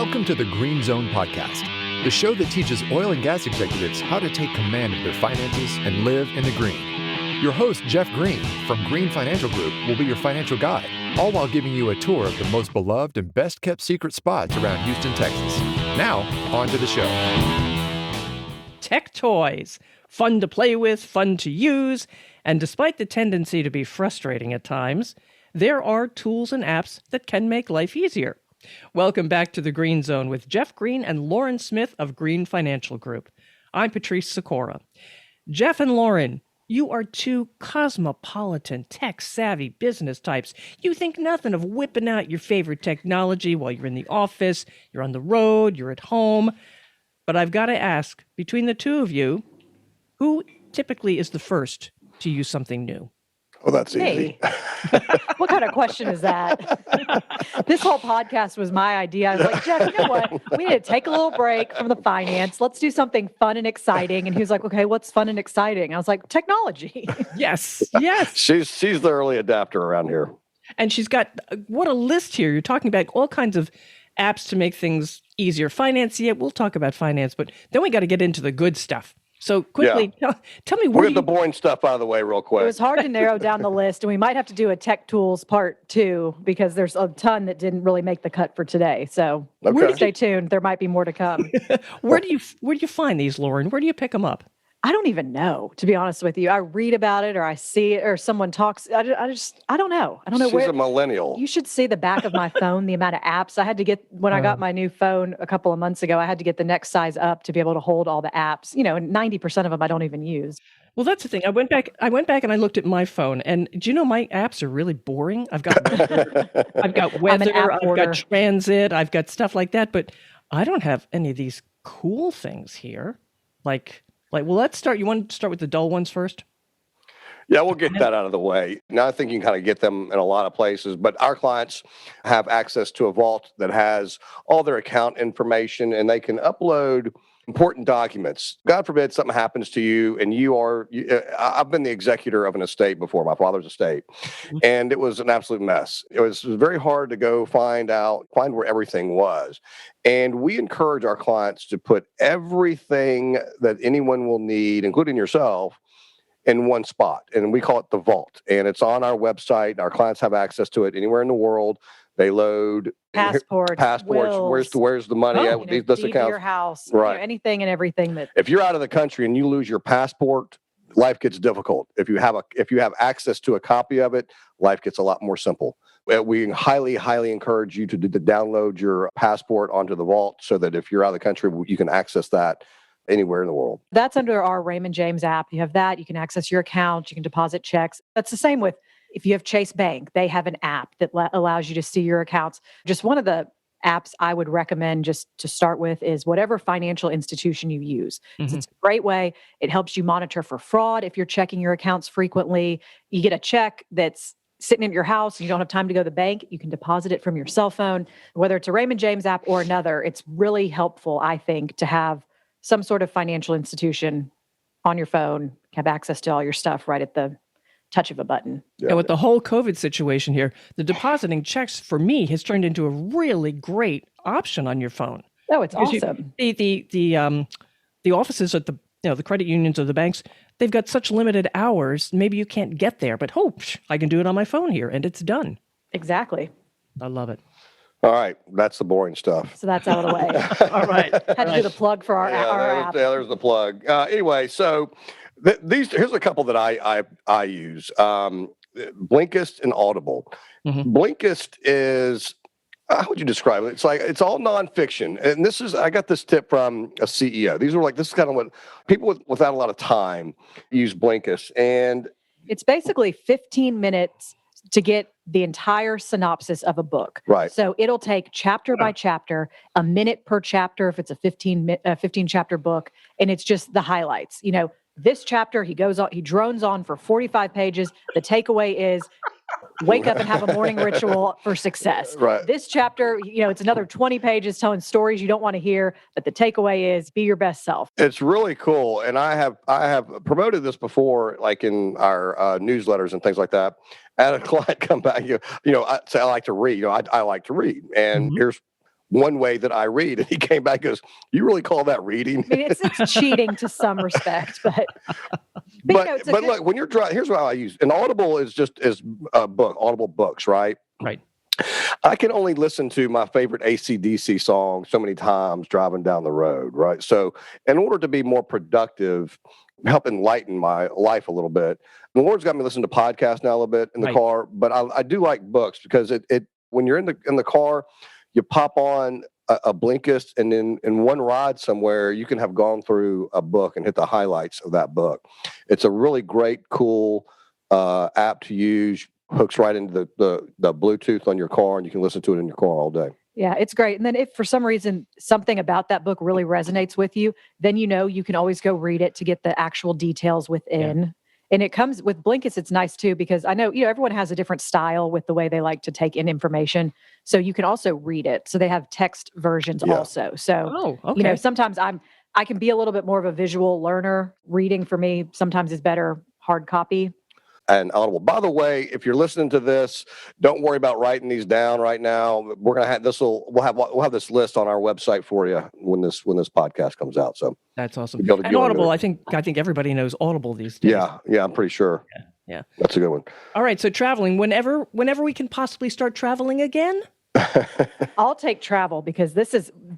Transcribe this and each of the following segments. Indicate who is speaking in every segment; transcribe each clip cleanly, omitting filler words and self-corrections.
Speaker 1: Welcome to the Green Zone Podcast, the show that teaches oil and gas executives how to take command of their finances and live in the green. Your host, Jeff Green, from Green Financial Group, will be your financial guide, all while giving you a tour of the most beloved and best-kept secret spots around Houston, Texas. Now, on to the show.
Speaker 2: Tech toys. Fun to play with, fun to use, and despite the tendency to be frustrating at times, there are tools and apps that can make life easier. Welcome back to the Green Zone with Jeff Green and Lauren Smith of Green Financial Group. I'm Patrice Sikora. Jeff and Lauren, you are two cosmopolitan, tech-savvy business types. You think nothing of whipping out your favorite technology while you're in the office, you're on the road, you're at home. But I've got to ask, between the two of you, who typically is the first to use something new?
Speaker 3: Well, that's easy.
Speaker 4: What kind of question is that? This whole podcast was my idea. I was like, Jeff, you know what? We need to take a little break from the finance. Let's do something fun and exciting. And he was like, okay, what's fun and exciting? I was like, technology.
Speaker 2: Yes.
Speaker 3: She's the early adapter around here.
Speaker 2: And she's got, what a list here. You're talking about all kinds of apps to make things easier. Finance, yeah, we'll talk about finance, but then we got to get into the good stuff. So quickly, tell me
Speaker 3: We'll get the boring stuff out of the way real quick.
Speaker 4: It was hard to narrow down the list, and we might have to do a tech tools part 2 because there's a ton that didn't really make the cut for today. So stay tuned. There might be more to come.
Speaker 2: Where do you find these, Lauren? Where do you pick them up?
Speaker 4: I don't even know, to be honest with you. I read about it or I see it or someone talks. I don't know. I don't know
Speaker 3: She's a millennial.
Speaker 4: You should see the back of my phone, the amount of apps. I had to get, when I got my new phone a couple of months ago, I had to get the next size up to be able to hold all the apps. You know, and 90% of them I don't even use.
Speaker 2: Well, that's the thing. I went back and I looked at my phone, and do you know my apps are really boring? I've got weather, I've got transit, I've got stuff like that, but I don't have any of these cool things here. Well, let's start. You want to start with the dull ones first?
Speaker 3: Yeah, we'll get that out of the way. Now, I think you can kind of get them in a lot of places, but our clients have access to a vault that has all their account information, and they can upload important documents. God forbid something happens to you, and I've been the executor of an estate before, my father's estate, and it was an absolute mess. It was very hard to go find where everything was. And we encourage our clients to put everything that anyone will need, including yourself, in one spot. And we call it the vault. And it's on our website. Our clients have access to it anywhere in the world. They load
Speaker 4: passports, wills,
Speaker 3: where's the money at this account,
Speaker 4: your house,
Speaker 3: right?
Speaker 4: Anything and everything that.
Speaker 3: If you're out of the country and you lose your passport, life gets difficult. If you have access to a copy of it, life gets a lot more simple. We highly, highly encourage you to download your passport onto the vault so that if you're out of the country, you can access that anywhere in the world.
Speaker 4: That's under our Raymond James app. You have that. You can access your account. You can deposit checks. That's the same with if you have Chase Bank. They have an app that allows you to see your accounts. Just one of the apps I would recommend just to start with is whatever financial institution you use. Mm-hmm. It's a great way. It helps you monitor for fraud if you're checking your accounts frequently. You get a check that's sitting in your house and you don't have time to go to the bank, you can deposit it from your cell phone. Whether it's a Raymond James app or another, it's really helpful, I think, to have some sort of financial institution on your phone, have access to all your stuff right at the touch of a button.
Speaker 2: Yeah. And with the whole COVID situation here, the depositing checks for me has turned into a really great option on your phone.
Speaker 4: Oh, it's awesome.
Speaker 2: The offices at the credit unions or the banks, they've got such limited hours. Maybe you can't get there, but I can do it on my phone here, and it's done.
Speaker 4: Exactly.
Speaker 2: I love it.
Speaker 3: All right, that's the boring stuff.
Speaker 4: So that's out of the way.
Speaker 2: All right.
Speaker 4: Had to do the plug for our app.
Speaker 3: Yeah, there's the plug. Anyway, so here's a couple that I use. Blinkist and Audible. Mm-hmm. Blinkist is, how would you describe it? It's all nonfiction. And I got this tip from a CEO. This is kind of what people without a lot of time use Blinkist. And
Speaker 4: it's basically 15 minutes to get the entire synopsis of a book.
Speaker 3: Right.
Speaker 4: So it'll take chapter by chapter, a minute per chapter if it's a 15 chapter book, and it's just the highlights. This chapter he drones on for 45 pages. The takeaway is wake up and have a morning ritual for success.
Speaker 3: Right.
Speaker 4: This chapter, it's another 20 pages telling stories you don't want to hear, but the takeaway is be your best self.
Speaker 3: It's really cool. And I have promoted this before, like in our newsletters and things like that. I had a client come back, I say I like to read. I like to read. And here's one way that I read. And he came back and goes, you really call that reading?
Speaker 4: I mean, it's cheating to some respect, but
Speaker 3: look, when you're driving, here's what I use. An Audible is a book, Audible books, right?
Speaker 2: Right.
Speaker 3: I can only listen to my favorite AC/DC song so many times driving down the road, right? So in order to be more productive, help enlighten my life a little bit, the Lord's got me listening to podcasts now a little bit in the car, but I do like books because it when you're in the car, you pop on a Blinkist, and then in one ride somewhere, you can have gone through a book and hit the highlights of that book. It's a really great, cool app to use. Hooks right into the Bluetooth on your car, and you can listen to it in your car all day.
Speaker 4: Yeah, it's great. And then if for some reason something about that book really resonates with you, then you can always go read it to get the actual details within. Yeah. And it comes with Blinkist. It's nice too, because I know, everyone has a different style with the way they like to take in information. So you can also read it. So they have text versions also. So,
Speaker 2: okay.
Speaker 4: Sometimes I can be a little bit more of a visual learner. Reading for me sometimes is better hard copy.
Speaker 3: And Audible. By the way, if you're listening to this, don't worry about writing these down right now. We're gonna have we'll have this list on our website for you when this podcast comes out. So
Speaker 2: that's awesome. And Audible, I think everybody knows Audible these days.
Speaker 3: Yeah, I'm pretty sure.
Speaker 2: Yeah,
Speaker 3: that's a good one.
Speaker 2: All right, so traveling whenever we can possibly start traveling again.
Speaker 4: I'll take travel because this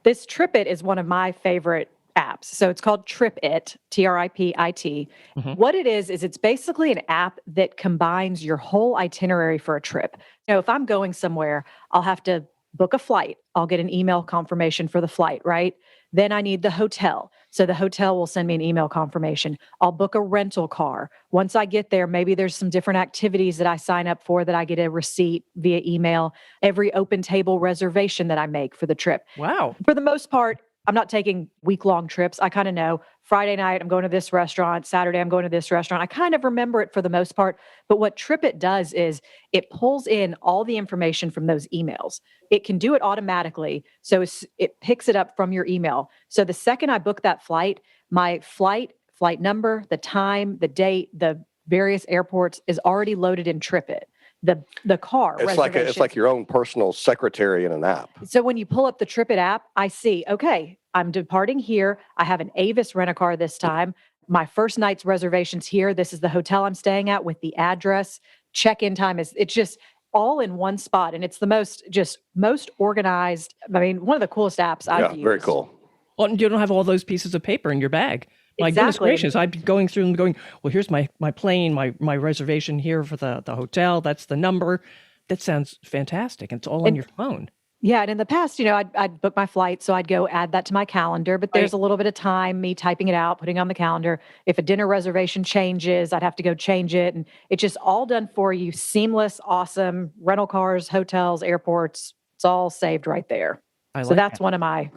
Speaker 4: TripIt is one of my favorite apps. So it's called TripIt, TripIt. Mm-hmm. What it is it's basically an app that combines your whole itinerary for a trip. If I'm going somewhere, I'll have to book a flight. I'll get an email confirmation for the flight, right? Then I need the hotel. So the hotel will send me an email confirmation. I'll book a rental car. Once I get there, maybe there's some different activities that I sign up for that I get a receipt via email. Every open table reservation that I make for the trip.
Speaker 2: Wow.
Speaker 4: For the most part, I'm not taking week-long trips. I kind of know Friday night, I'm going to this restaurant. Saturday, I'm going to this restaurant. I kind of remember it for the most part. But what TripIt does is it pulls in all the information from those emails. It can do it automatically. So it picks it up from your email. So the second I book that flight, my flight number, the time, the date, the various airports is already loaded in TripIt. The car
Speaker 3: it's like your own personal secretary in an app.
Speaker 4: So when you pull up the TripIt app, I see, okay, I'm departing here. I have an Avis rent-a-car this time. My first night's reservation's here. This is the hotel I'm staying at with the address. Check-in time it's just all in one spot. And it's the most organized. I mean, one of the coolest apps I've used.
Speaker 3: Very cool.
Speaker 2: Well, you don't have all those pieces of paper in your bag. My goodness gracious, I'd be going through them going, well, here's my plane, my reservation here for the hotel. That's the number. That sounds fantastic. It's all on your phone.
Speaker 4: Yeah. And in the past, I'd book my flight. So I'd go add that to my calendar. But there's a little bit of time, me typing it out, putting it on the calendar. If a dinner reservation changes, I'd have to go change it. And it's just all done for you. Seamless, awesome. Rental cars, hotels, airports. It's all saved right there. That's one of my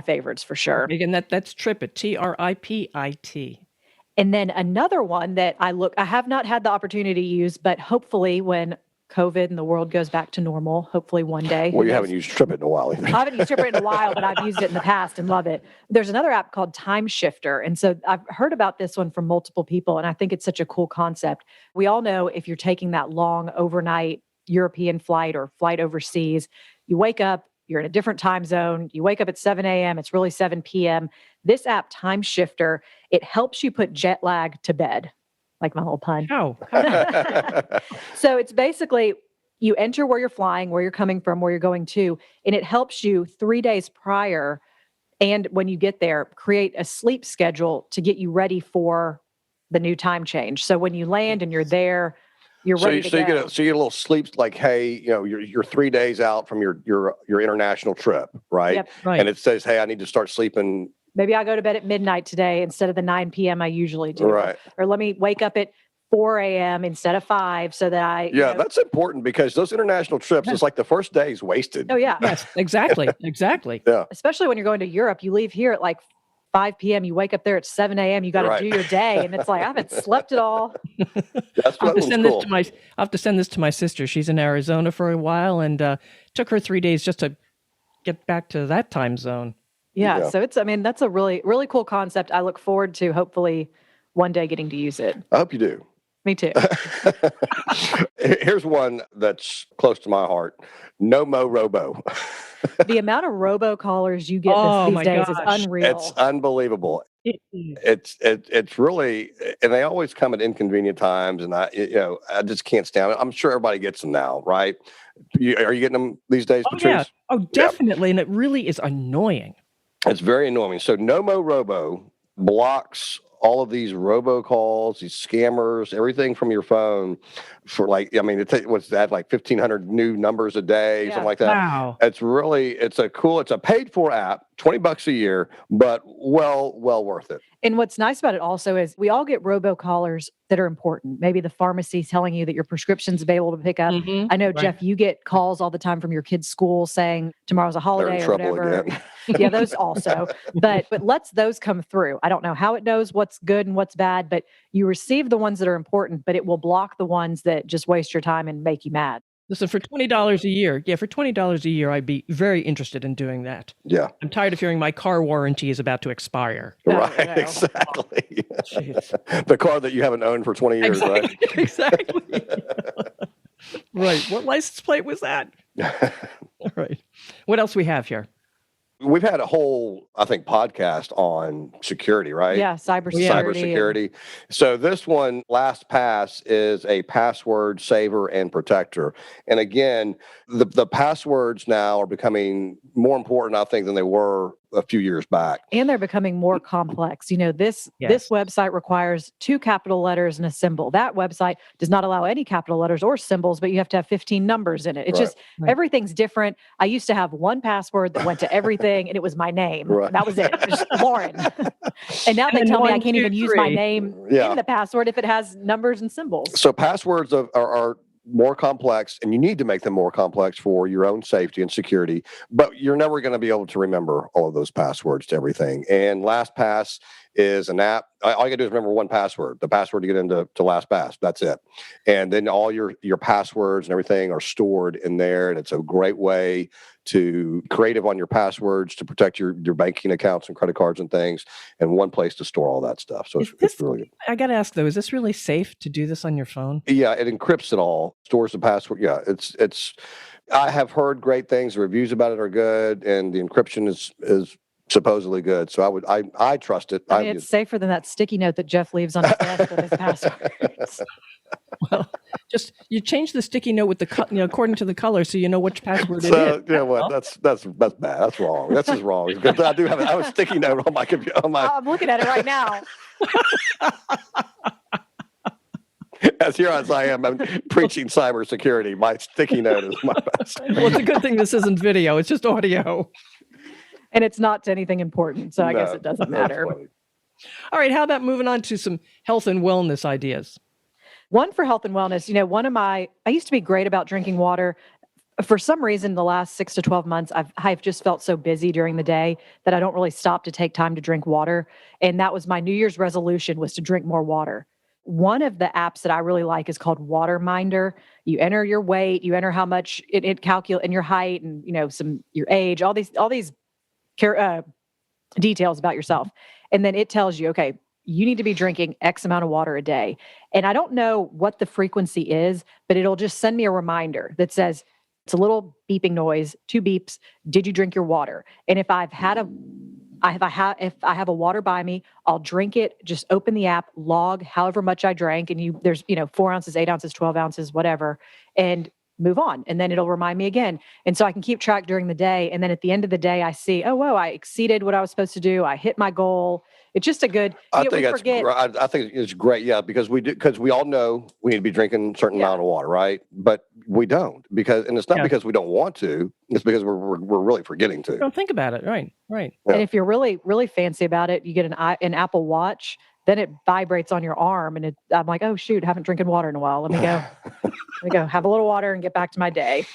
Speaker 4: favorites for sure.
Speaker 2: Again, that's TripIt, TripIt.
Speaker 4: And then another one that I have not had the opportunity to use, but hopefully when COVID and the world goes back to normal, hopefully one day.
Speaker 3: Well, you haven't used TripIt in a while either.
Speaker 4: I haven't used TripIt in a while, but I've used it in the past and love it. There's another app called Time Shifter. And so I've heard about this one from multiple people, and I think it's such a cool concept. We all know if you're taking that long overnight European flight or flight overseas, you wake up, you're in a different time zone. You wake up at 7 a.m. It's really 7 p.m. This app, Time Shifter, it helps you put jet lag to bed. Like my little pun.
Speaker 2: Oh.
Speaker 4: So it's basically you enter where you're flying, where you're coming from, where you're going to, and it helps you 3 days prior. And when you get there, create a sleep schedule to get you ready for the new time change. So when you land and you're there, you're ready to go.
Speaker 3: You get a little sleep, like, hey, you're 3 days out from your international trip, right?
Speaker 4: Yep.
Speaker 2: Right.
Speaker 3: And it says, hey, I need to start sleeping.
Speaker 4: Maybe I go to bed at midnight today instead of the 9 p.m. I usually do.
Speaker 3: Right.
Speaker 4: Or let me wake up at 4 a.m. instead of 5 so that I...
Speaker 3: that's important because those international trips, it's like the first day is wasted.
Speaker 4: Oh, yeah.
Speaker 2: Yes, exactly.
Speaker 3: Yeah.
Speaker 4: Especially when you're going to Europe, you leave here at like 5 p.m. You wake up there at 7 a.m. You got to do your day. And it's like, I haven't slept at all.
Speaker 3: That's
Speaker 2: I'll have
Speaker 3: cool.
Speaker 2: to send this to my sister. She's in Arizona for a while and took her 3 days just to get back to that time zone.
Speaker 4: Yeah. So that's a really, really cool concept. I look forward to hopefully one day getting to use it.
Speaker 3: I hope you do.
Speaker 4: Me too.
Speaker 3: Here's one that's close to my heart. No Mo Robo.
Speaker 4: The amount of robocallers you get
Speaker 2: Oh,
Speaker 4: these
Speaker 2: my
Speaker 4: days is
Speaker 2: gosh.
Speaker 4: unreal.
Speaker 3: It's unbelievable.
Speaker 2: It is.
Speaker 3: It's really, and they always come at inconvenient times, and I just can't stand it. I'm sure everybody gets them now, right? Are you getting them these days,
Speaker 2: Oh, yeah.
Speaker 3: Patrice?
Speaker 2: Oh,
Speaker 3: Yeah.
Speaker 2: definitely. And it really is annoying.
Speaker 3: It's very annoying. So Nomo Robo blocks all of these robocalls, these scammers, everything from your phone for what's that, like 1,500 new numbers a day,
Speaker 4: Yeah.
Speaker 3: something like that.
Speaker 2: Wow.
Speaker 3: It's a paid for app, $20 a year, but well worth it.
Speaker 4: And what's nice about it also is we all get robocallers that are important. Maybe the pharmacy telling you that your prescription's available to pick up.
Speaker 2: Mhm.
Speaker 4: I know,
Speaker 2: Right.
Speaker 4: Jeff, you get calls all the time from your kids' school saying tomorrow's a
Speaker 3: They're
Speaker 4: holiday
Speaker 3: in
Speaker 4: or
Speaker 3: trouble
Speaker 4: whatever.
Speaker 3: again.
Speaker 4: Yeah, those also. But lets those come through. I don't know how it knows what's good and what's bad, but you receive the ones that are important, but it will block the ones that just waste your time and make you mad.
Speaker 2: Listen, for $20 a year, for $20 a year, I'd be very interested in doing that.
Speaker 3: Yeah.
Speaker 2: I'm tired of hearing my car warranty is about to expire.
Speaker 4: No,
Speaker 3: Right,
Speaker 4: no.
Speaker 3: exactly.
Speaker 2: Jeez.
Speaker 3: The car that you haven't owned for 20 years, right?
Speaker 2: Exactly. Right. What license plate was that? All right. What else we have here?
Speaker 3: We've had a whole, I think, podcast on security, right?
Speaker 4: Yeah, cybersecurity.
Speaker 3: Cybersecurity. So this one, LastPass, is a password saver and protector. And again, the passwords now are becoming more important, I think, than they were a few years back.
Speaker 4: And they're becoming more complex. This
Speaker 2: Yes.
Speaker 4: website requires 2 capital letters and a symbol. That website does not allow any capital letters or symbols, but you have to have 15 numbers in it. It's
Speaker 3: Right.
Speaker 4: just everything's different. I used to have one password that went to everything, and it was my name.
Speaker 3: Right.
Speaker 4: That was it. It was just Lauren. And now they
Speaker 2: then
Speaker 4: tell me I
Speaker 2: 1,
Speaker 4: can't
Speaker 2: 2,
Speaker 4: even use my
Speaker 2: 3.
Speaker 4: name
Speaker 3: Yeah.
Speaker 4: in the password if it has numbers and symbols.
Speaker 3: So passwords are more complex, and you need to make them more complex for your own safety and security, but you're never going to be able to remember all of those passwords to everything. And LastPass is an app. All you gotta do is remember one password, the password to get into LastPass. That's it. And then all your passwords and everything are stored in there. And it's a great way to creative on your passwords to protect your banking accounts and credit cards and things, and one place to store all that stuff. So it's really good.
Speaker 2: I got to ask though, is this really safe to do this on your phone?
Speaker 3: Yeah, it encrypts it all, stores the password. Yeah, it's. I have heard great things. The reviews about it are good, and the encryption is supposedly good. So I trust it.
Speaker 4: I mean, it's safer than that sticky note that Jeff leaves on his desk with his passwords.
Speaker 2: Well, just you change the sticky note with the according to the color, so you know which password it
Speaker 3: So
Speaker 2: is.
Speaker 3: you know what? That's bad. That's wrong. This is wrong. Because I do have a sticky note on my computer.
Speaker 4: I'm looking at it right now.
Speaker 3: As here as I am, I'm preaching cybersecurity. My sticky note is my best.
Speaker 2: Well, it's a good thing this isn't video; it's just audio.
Speaker 4: And it's not to anything important, so I guess
Speaker 3: No,
Speaker 4: it doesn't
Speaker 3: that's
Speaker 4: matter.
Speaker 3: funny.
Speaker 2: All right, how about moving on to some health and wellness ideas?
Speaker 4: One for health and wellness, I used to be great about drinking water. For some reason, the last 6 to 12 months, I've just felt so busy during the day that I don't really stop to take time to drink water. And that was my New Year's resolution, was to drink more water. One of the apps that I really like is called Water Minder. You enter your weight, you enter how much it calculates, and your height, and your age, all these details about yourself. And then it tells you, okay, you need to be drinking X amount of water a day. And I don't know what the frequency is, but it'll just send me a reminder that says, it's a little beeping noise, 2 beeps. Did you drink your water? And if I have a water by me, I'll drink it, just open the app, log however much I drank. And there's 4 ounces, 8 ounces, 12 ounces, whatever, and move on. And then it'll remind me again. And so I can keep track during the day. And then at the end of the day, I see, oh, whoa, I exceeded what I was supposed to do. I hit my goal. It's just a good,
Speaker 3: I think it's great. Yeah, because we all know we need to be drinking a certain amount of water, right? But we don't, and it's not because we don't want to. It's because we're really forgetting to.
Speaker 2: Don't think about it. Right.
Speaker 3: Yeah.
Speaker 4: And if you're really, really fancy about it, you get an Apple Watch, then it vibrates on your arm. And I'm like, oh, shoot, I haven't drinking water in a while. Let me go have a little water and get back to my day.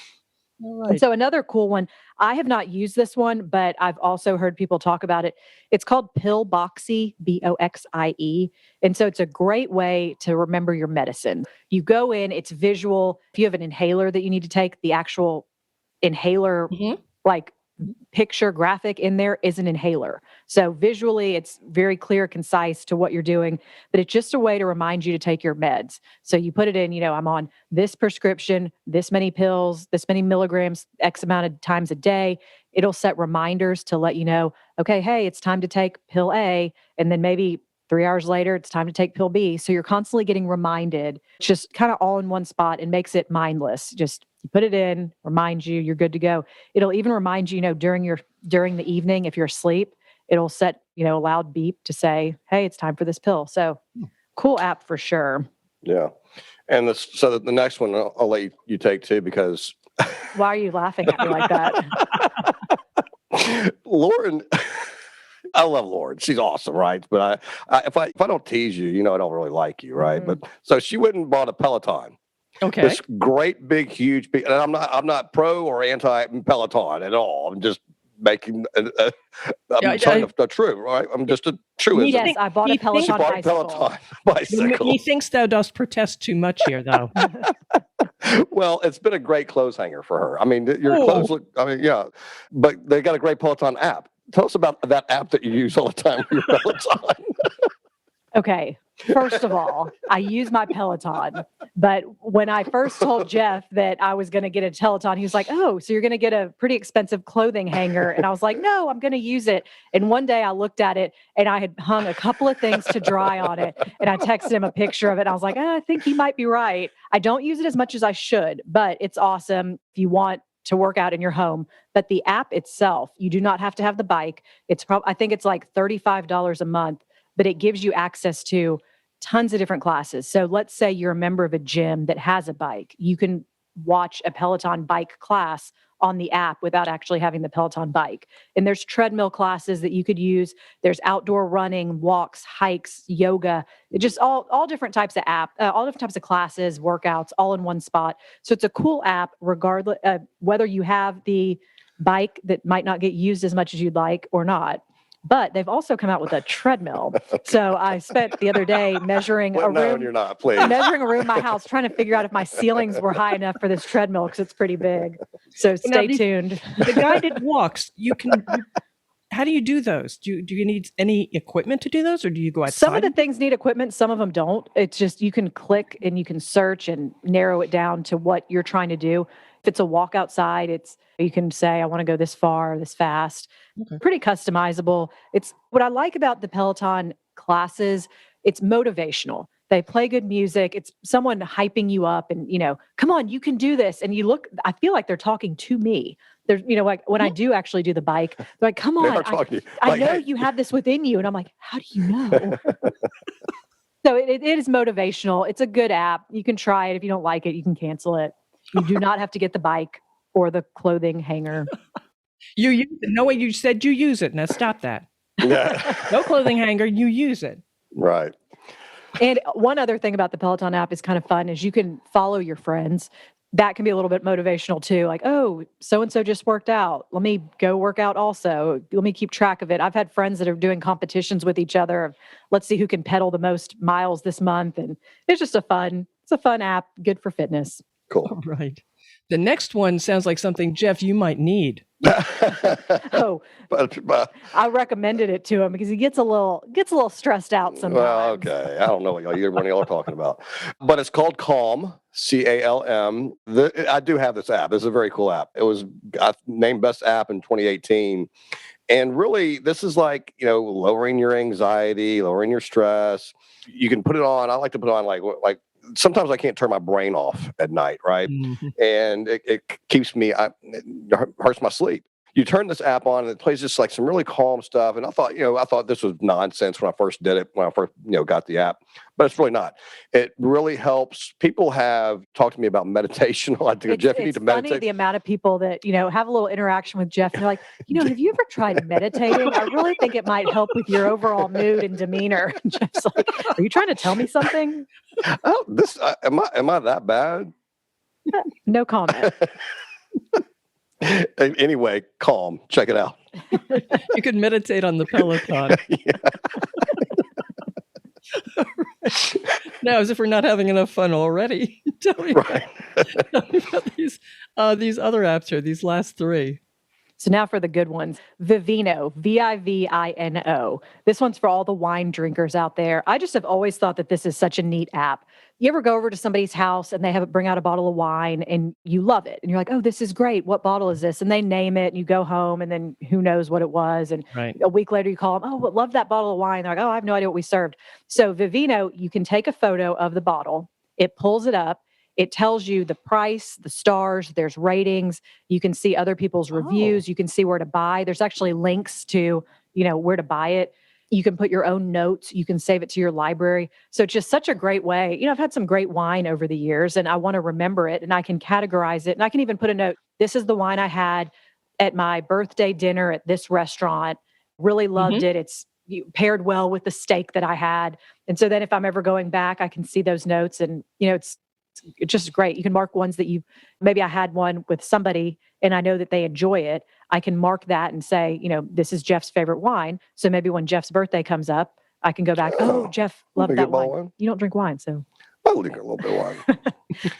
Speaker 2: All right.
Speaker 4: And so another cool one, I have not used this one, but I've also heard people talk about it. It's called Pillboxy, Boxie. And so it's a great way to remember your medicine. You go in, it's visual. If you have an inhaler that you need to take, the actual inhaler, like picture graphic in there is an inhaler. So visually, it's very clear, concise to what you're doing, but it's just a way to remind you to take your meds. So you put it in, I'm on this prescription, this many pills, this many milligrams, X amount of times a day. It'll set reminders to let you know, okay, hey, it's time to take pill A. And then maybe 3 hours later, it's time to take pill B. So you're constantly getting reminded. It's just kind of all in one spot and makes it mindless. Just you put it in, reminds you, you're good to go. It'll even remind you, during the evening, if you're asleep, it'll set, a loud beep to say, hey, it's time for this pill. So cool app for sure.
Speaker 3: Yeah. And so the next one I'll let you take too, because
Speaker 4: why are you laughing at me like that?
Speaker 3: Lauren, I love Lauren. She's awesome, right? But if I don't tease you, I don't really like you, right?
Speaker 4: Mm-hmm.
Speaker 3: But so she went and bought a Peloton.
Speaker 2: Okay.
Speaker 3: This great, big, huge, and I'm not pro or anti Peloton at all. I'm just making the true, right? I'm just a truism.
Speaker 4: Yes, I bought a Peloton bicycle.
Speaker 3: Peloton bicycle.
Speaker 2: He thinks thou dost protest too much here, though.
Speaker 3: Well, it's been a great clothes hanger for her. I mean, your clothes look, yeah, but they got a great Peloton app. Tell us about that app that you use all the time for your Peloton.
Speaker 4: Okay. First of all, I use my Peloton, but when I first told Jeff that I was going to get a Peloton, he was like, oh, so you're going to get a pretty expensive clothing hanger. And I was like, no, I'm going to use it. And one day I looked at it and I had hung a couple of things to dry on it. And I texted him a picture of it. And I was like, I think he might be right. I don't use it as much as I should, but it's awesome if you want to work out in your home. But the app itself, you do not have to have the bike. I think it's like $35 a month, but it gives you access to tons of different classes. So let's say you're a member of a gym that has a bike. You can watch a Peloton bike class on the app without actually having the Peloton bike. And there's treadmill classes that you could use. There's outdoor running, walks, hikes, yoga, just all different types of all different types of classes, workouts, all in one spot. So it's a cool app, regardless whether you have the bike that might not get used as much as you'd like or not. But they've also come out with a treadmill. So I spent the other day measuring a room.
Speaker 3: You're not, please.
Speaker 4: Measuring a room in my house, trying to figure out if my ceilings were high enough for this treadmill because it's pretty big. So stay tuned.
Speaker 2: The guided walks, how do you do those? Do you need any equipment to do those, or do you go outside?
Speaker 4: Some of the things need equipment, some of them don't. It's just you can click and you can search and narrow it down to what you're trying to do. If it's a walk outside, you can say, I want to go this far, this fast. Okay. Pretty customizable. It's what I like about the Peloton classes. It's motivational. They play good music. It's someone hyping you up and, come on, you can do this. And I feel like they're talking to me. There's, like when I do actually do the bike, they're like, come on, I know you have this within you. And I'm like, how do you know? So it is motivational. It's a good app. You can try it. If you don't like it, you can cancel it. You do not have to get the bike or the clothing hanger.
Speaker 2: You use it. No way, you said you use it. Now stop that.
Speaker 3: Yeah.
Speaker 2: No clothing hanger, you use it.
Speaker 3: Right.
Speaker 4: And one other thing about the Peloton app is kind of fun is you can follow your friends. That can be a little bit motivational too. Like, oh, so-and-so just worked out. Let me go work out also. Let me keep track of it. I've had friends that are doing competitions with each other of, let's see who can pedal the most miles this month. And it's just a fun app, good for fitness.
Speaker 3: Cool.
Speaker 2: All right. The next one sounds like something, Jeff, you might need.
Speaker 4: But I recommended it to him because he gets a little stressed out sometimes.
Speaker 3: Well, okay. I don't know what either one of y'all are talking about. But it's called Calm, CALM. I do have this app. It's a very cool app. It was named Best App in 2018. And really, this is like, lowering your anxiety, lowering your stress. You can put it on. I like to put it on like sometimes I can't turn my brain off at night, right? Mm-hmm. And it keeps me, it hurts my sleep. You turn this app on and it plays just like some really calm stuff. And I thought this was nonsense when I first did it, when I first, got the app, but it's really not. It really helps. People have talked to me about meditation. I think, Jeff, you need to meditate.
Speaker 4: It's funny the amount of people that, have a little interaction with Jeff. And they're like, have you ever tried meditating? I really think it might help with your overall mood and demeanor. And Jeff's like, are you trying to tell me something?
Speaker 3: Oh, am I that bad?
Speaker 4: No comment.
Speaker 3: Anyway, Calm. Check it out.
Speaker 2: You could meditate on the Peloton. Right. Now, as if we're not having enough fun already. Tell me about these other apps here, these last three.
Speaker 4: So now for the good ones. Vivino, Vivino. This one's for all the wine drinkers out there. I just have always thought that this is such a neat app. You ever go over to somebody's house and they have bring out a bottle of wine and you love it and you're like, oh, this is great. What bottle is this? And they name it and you go home and then who knows what it was. And
Speaker 2: Right.
Speaker 4: a week later you call them, oh, love that bottle of wine. They're like, oh, I have no idea what we served. So Vivino, you can take a photo of the bottle. It pulls it up. It tells you the price, the stars, there's ratings. You can see other people's reviews. You can see where to buy. There's actually links to, where to buy it. You can put your own notes. You can save it to your library. So it's just such a great way. I've had some great wine over the years and I want to remember it and I can categorize it. And I can even put a note. This is the wine I had at my birthday dinner at this restaurant. Really loved it. It's paired well with the steak that I had. And so then if I'm ever going back, I can see those notes and, it's just great. You can mark ones that maybe I had one with somebody and I know that they enjoy it. I can mark that and say, this is Jeff's favorite wine. So maybe when Jeff's birthday comes up, I can go back, oh, Jeff loved that wine. You don't drink wine, so.
Speaker 3: I drink a little bit of wine.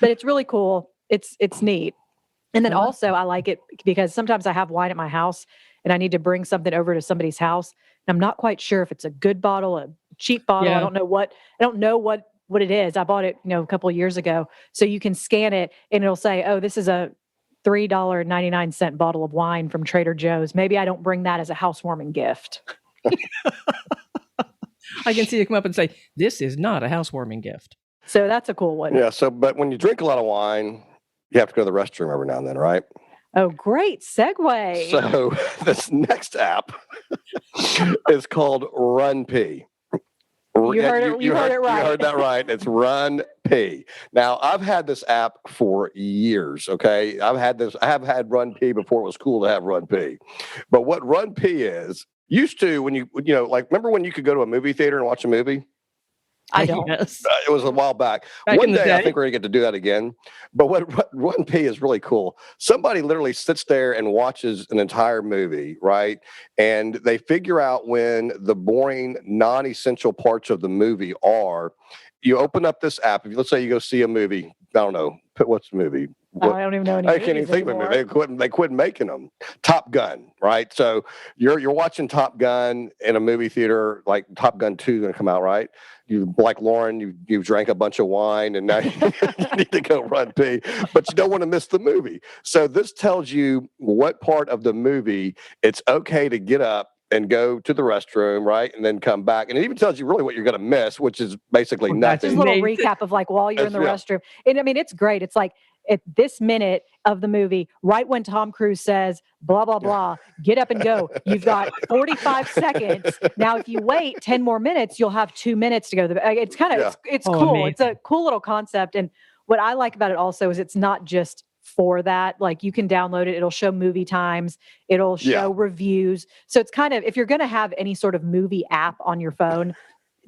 Speaker 4: But it's really cool. It's neat. And then also I like it because sometimes I have wine at my house and I need to bring something over to somebody's house. And I'm not quite sure if it's a good bottle, a cheap bottle.
Speaker 2: Yeah.
Speaker 4: I don't know what it is. I bought it, a couple of years ago. So you can scan it and it'll say, oh, this is a $3.99 bottle of wine from Trader Joe's. Maybe I don't bring that as a housewarming gift.
Speaker 2: I can see you come up and say, this is not a housewarming gift.
Speaker 4: So that's a cool one.
Speaker 3: Yeah. But when you drink a lot of wine, you have to go to the restroom every now and then, right?
Speaker 4: Oh, great segue.
Speaker 3: So this next app is called Run Pee.
Speaker 4: You heard it right.
Speaker 3: You heard that right. It's Run P. Now, I've had this app for years, okay? I have had Run P before it was cool to have Run P. But what Run P is, used to when remember when you could go to a movie theater and watch a movie?
Speaker 4: I don't.
Speaker 2: Yes.
Speaker 3: It was a while back. One day, I think we're going to get to do that again. But what Run P is really cool. Somebody literally sits there and watches an entire movie, right? And they figure out when the boring, non-essential parts of the movie are. You open up this app. Let's say you go see a movie. I don't know. What's the movie?
Speaker 4: I don't even know any
Speaker 3: I can't even think of it. They quit making them. Top Gun, right? So you're watching Top Gun in a movie theater, like Top Gun 2 is going to come out, right? You, like Lauren, you drank a bunch of wine and now you need to go run pee, but you don't want to miss the movie. So this tells you what part of the movie it's okay to get up and go to the restroom, right? And then come back. And it even tells you really what you're going to miss, which is basically nothing.
Speaker 4: Just a little recap of while you're in the restroom. And I mean, it's great. It's like at this minute of the movie, right when Tom Cruise says, blah, blah, blah, get up and go. You've got 45 seconds. Now, if you wait 10 more minutes, you'll have 2 minutes to go to the, it's kind of, it's cool. Amazing. It's a cool little concept. And what I like about it also is it's not just for that. Like you can download it. It'll show movie times. It'll show reviews. So it's kind of, if you're going to have any sort of movie app on your phone,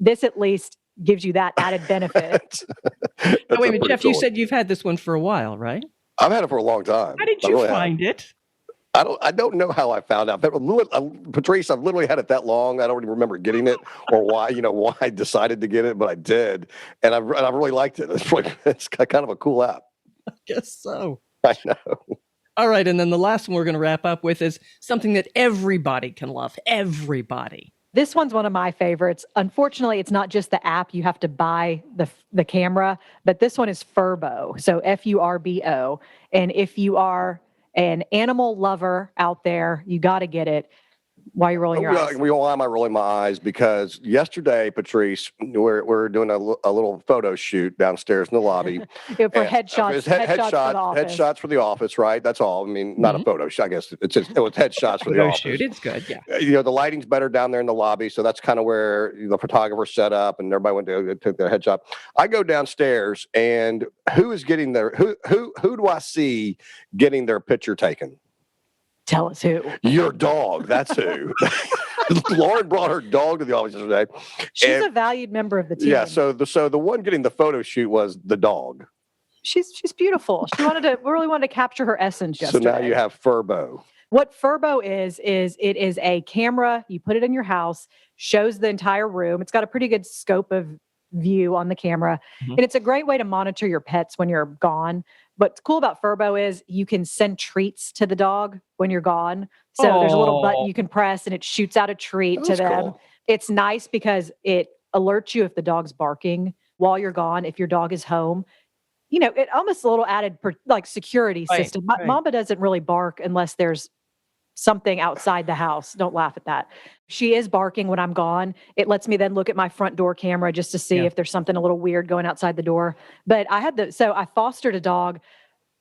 Speaker 4: this at least gives you that added benefit.
Speaker 2: Wait a minute, Jeff, you said you've had this one for a while, right?
Speaker 3: I've had it for a long time.
Speaker 2: How did you find it?
Speaker 3: I don't know how I found out. Patrice, I've literally had it that long. I don't even remember getting it or why I decided to get it, but I did. And I really liked it. It's kind of a cool app.
Speaker 2: I guess so.
Speaker 3: I know.
Speaker 2: All right. And then the last one we're going to wrap up with is something that everybody can love. Everybody.
Speaker 4: This one's one of my favorites. Unfortunately, it's not just the app. You have to buy the camera, but this one is Furbo. So Furbo. And if you are an animal lover out there, you got to get it. Why are you rolling your eyes?
Speaker 3: Why am I rolling my eyes? Because yesterday, Patrice, we're doing a little photo shoot downstairs in the lobby.
Speaker 4: For headshots.
Speaker 3: Headshots for the office, right? That's all. I mean, not a photo shoot. I guess it was headshots for the office.
Speaker 2: Shoot. It's good, yeah.
Speaker 3: The lighting's better down there in the lobby, so that's kind of where the photographer set up, and everybody went to take their headshot. I go downstairs, and who is getting their who do I see getting their picture taken?
Speaker 4: Tell us who.
Speaker 3: Your dog. That's who. Lauren brought her dog to the office yesterday.
Speaker 4: She's a valued member of the team.
Speaker 3: Yeah. So the one getting the photo shoot was the dog.
Speaker 4: She's beautiful. She really wanted to capture her essence yesterday.
Speaker 3: So now you have Furbo.
Speaker 4: What Furbo is it is a camera. You put it in your house, shows the entire room. It's got a pretty good scope of view on the camera. And it's a great way to monitor your pets when you're gone. What's cool about Furbo is you can send treats to the dog when you're gone. So there's a little button you can press and it shoots out a treat to
Speaker 3: That's
Speaker 4: them.
Speaker 3: cool.
Speaker 4: It's nice because it alerts you if the dog's barking while you're gone, if your dog is home. It almost a little added security
Speaker 2: Right,
Speaker 4: system.
Speaker 2: right.
Speaker 4: Mamba doesn't really bark unless there's something outside the house. Don't laugh at that. She is barking when I'm gone. It lets me then look at my front door camera just to see
Speaker 2: Yeah.
Speaker 4: if there's something a little weird going outside the door. But I fostered a dog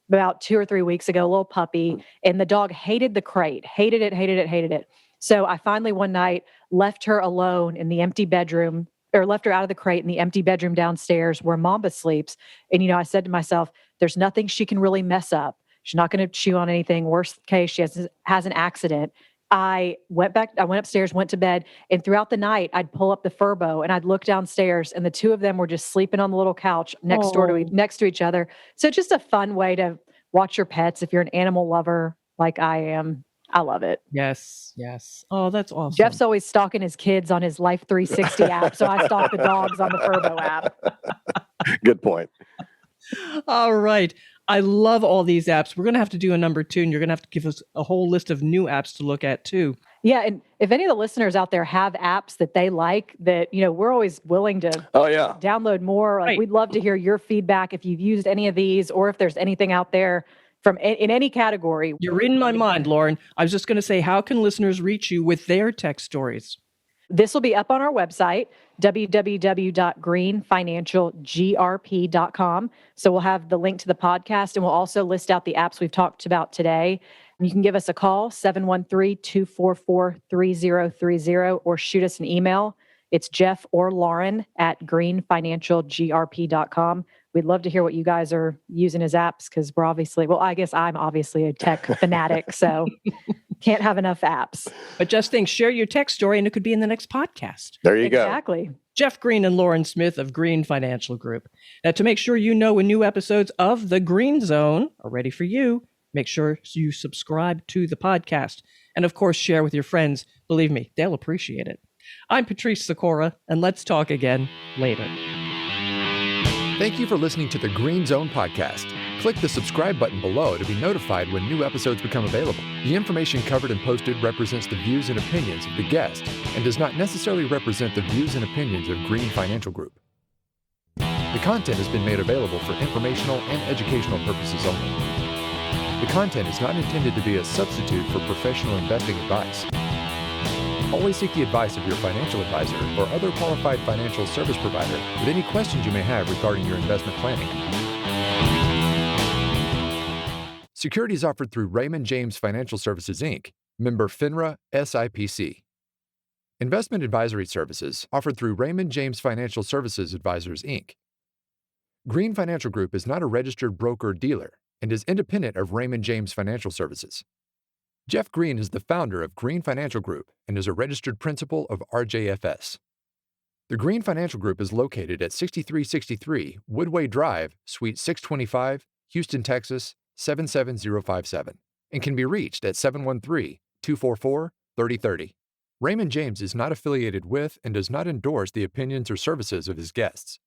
Speaker 4: about 2 or 3 weeks ago, a little puppy, and the dog hated the crate, hated it, hated it, hated it. So I finally one night left her alone in the empty bedroom, or left her out of the crate in the empty bedroom downstairs where Mamba sleeps. And, I said to myself, there's nothing she can really mess up. She's not going to chew on anything. Worst case, she has an accident. I went upstairs, went to bed, and throughout the night, I'd pull up the Furbo and I'd look downstairs, and the two of them were just sleeping on the little couch next to each other. So it's just a fun way to watch your pets if you're an animal lover like I am. I love it.
Speaker 2: Yes, yes. Oh, that's awesome.
Speaker 4: Jeff's always stalking his kids on his Life 360 app, so I stalk the dogs on the Furbo app.
Speaker 3: Good point.
Speaker 2: All right. I love all these apps. We're going to have to do a number 2, and you're going to have to give us a whole list of new apps to look at too.
Speaker 4: Yeah, and if any of the listeners out there have apps that they like that, we're always willing to download more.
Speaker 2: Right.
Speaker 4: We'd love to hear your feedback if you've used any of these or if there's anything out there in any category.
Speaker 2: You're reading my mind, Lauren. I was just going to say, how can listeners reach you with their tech stories?
Speaker 4: This will be up on our website, www.greenfinancialgrp.com. So we'll have the link to the podcast, and we'll also list out the apps we've talked about today. You can give us a call, 713-244-3030, or shoot us an email. It's Jeff or Lauren at greenfinancialgrp.com. We'd love to hear what you guys are using as apps, because I guess I'm obviously a tech fanatic, so can't have enough apps.
Speaker 2: But just think, share your tech story and it could be in the next podcast.
Speaker 3: There you go.
Speaker 4: Exactly.
Speaker 2: Jeff Green and Lauren Smith of Green Financial Group. Now, to make sure you know when new episodes of The Green Zone are ready for you, make sure you subscribe to the podcast. And of course, share with your friends. Believe me, they'll appreciate it. I'm Patrice Sikora, and let's talk again later.
Speaker 1: Thank you for listening to the Green Zone podcast. Click the subscribe button below to be notified when new episodes become available. The information covered and posted represents the views and opinions of the guest and does not necessarily represent the views and opinions of Green Financial Group. The content has been made available for informational and educational purposes only. The content is not intended to be a substitute for professional investing advice. Always seek the advice of your financial advisor or other qualified financial service provider with any questions you may have regarding your investment planning. Securities offered through Raymond James Financial Services, Inc., member FINRA SIPC. Investment advisory services offered through Raymond James Financial Services Advisors, Inc. Green Financial Group is not a registered broker-dealer and is independent of Raymond James Financial Services. Jeff Green is the founder of Green Financial Group and is a registered principal of RJFS. The Green Financial Group is located at 6363 Woodway Drive, Suite 625, Houston, Texas, 77057, and can be reached at 713-244-3030. Raymond James is not affiliated with and does not endorse the opinions or services of his guests.